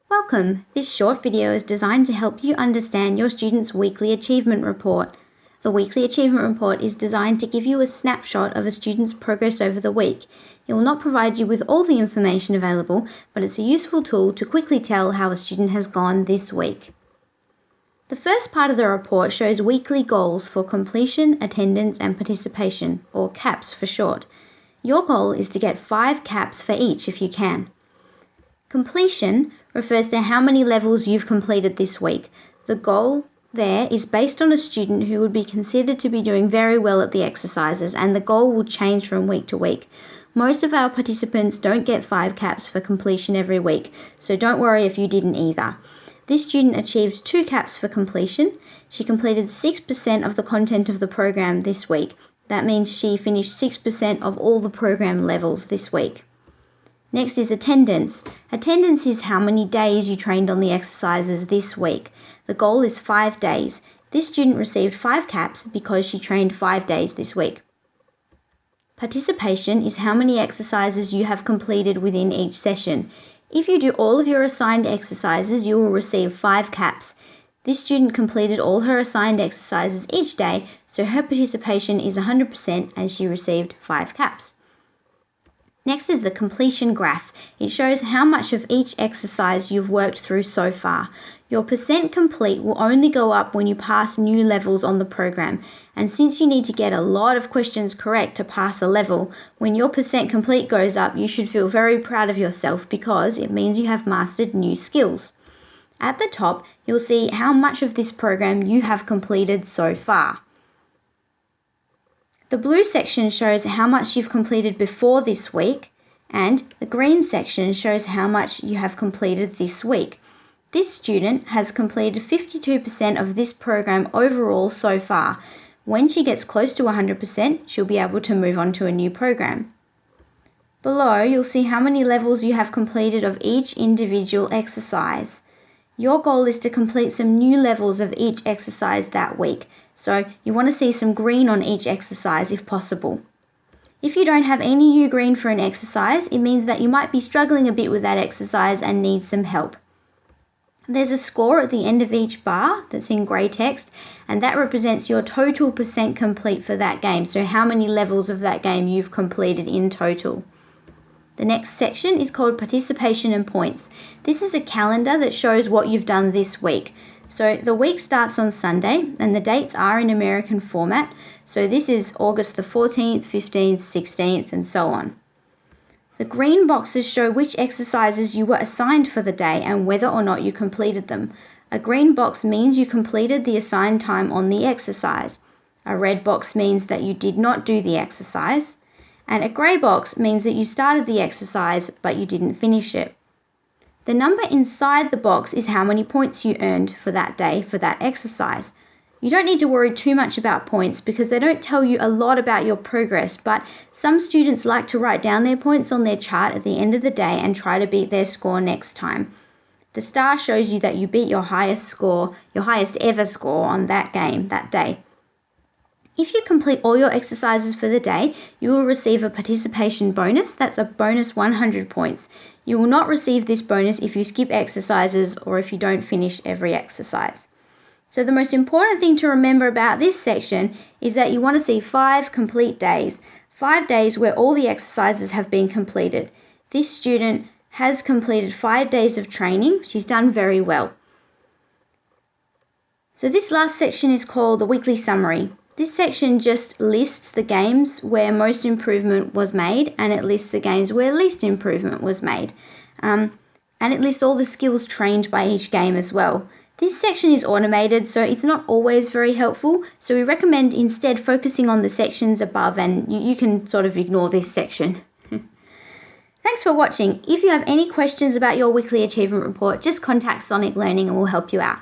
Welcome! This short video is designed to help you understand your students' weekly achievement report. The weekly achievement report is designed to give you a snapshot of a student's progress over the week. It will not provide you with all the information available, but it's a useful tool to quickly tell how a student has gone this week. The first part of the report shows weekly goals for completion, attendance and participation, or CAPS for short. Your goal is to get 5 CAPS for each if you can. Completion refers to how many levels you've completed this week. The goal there is based on a student who would be considered to be doing very well at the exercises, and the goal will change from week to week. Most of our participants don't get 5 CAPS for completion every week, so don't worry if you didn't either. This student achieved 2 CAPS for completion. She completed 6% of the content of the program this week. That means she finished 6% of all the program levels this week. Next is attendance. Attendance is how many days you trained on the exercises this week. The goal is 5 days. This student received 5 CAPS because she trained 5 days this week. Participation is how many exercises you have completed within each session. If you do all of your assigned exercises, you will receive 5 CAPS. This student completed all her assigned exercises each day, so her participation is 100% and she received 5 CAPS. Next is the completion graph. It shows how much of each exercise you've worked through so far. Your percent complete will only go up when you pass new levels on the program. And since you need to get a lot of questions correct to pass a level, when your percent complete goes up, you should feel very proud of yourself because it means you have mastered new skills. At the top, you'll see how much of this program you have completed so far. The blue section shows how much you've completed before this week, and the green section shows how much you have completed this week. This student has completed 52% of this program overall so far. When she gets close to 100%, she'll be able to move on to a new program. Below, you'll see how many levels you have completed of each individual exercise. Your goal is to complete some new levels of each exercise that week, so you want to see some green on each exercise if possible. If you don't have any new green for an exercise, it means that you might be struggling a bit with that exercise and need some help. There's a score at the end of each bar that's in grey text, and that represents your total percent complete for that game, so how many levels of that game you've completed in total. The next section is called Participation and Points. This is a calendar that shows what you've done this week. So the week starts on Sunday and the dates are in American format. So this is August the 14th, 15th, 16th and so on. The green boxes show which exercises you were assigned for the day and whether or not you completed them. A green box means you completed the assigned time on the exercise. A red box means that you did not do the exercise. And a grey box means that you started the exercise but you didn't finish it. The number inside the box is how many points you earned for that day for that exercise. You don't need to worry too much about points because they don't tell you a lot about your progress, but some students like to write down their points on their chart at the end of the day and try to beat their score next time. The star shows you that you beat your highest score, your highest ever score on that game, that day. If you complete all your exercises for the day, you will receive a participation bonus. That's a bonus 100 points. You will not receive this bonus if you skip exercises or if you don't finish every exercise. So the most important thing to remember about this section is that you want to see 5 complete days. 5 days where all the exercises have been completed. This student has completed 5 days of training. She's done very well. So this last section is called the weekly summary. This section just lists the games where most improvement was made and it lists the games where least improvement was made. And it lists all the skills trained by each game as well. This section is automated, so it's not always very helpful, so we recommend instead focusing on the sections above, and you can sort of ignore this section. Thanks for watching. If you have any questions about your weekly achievement report, just contact Sonic Learning and we'll help you out.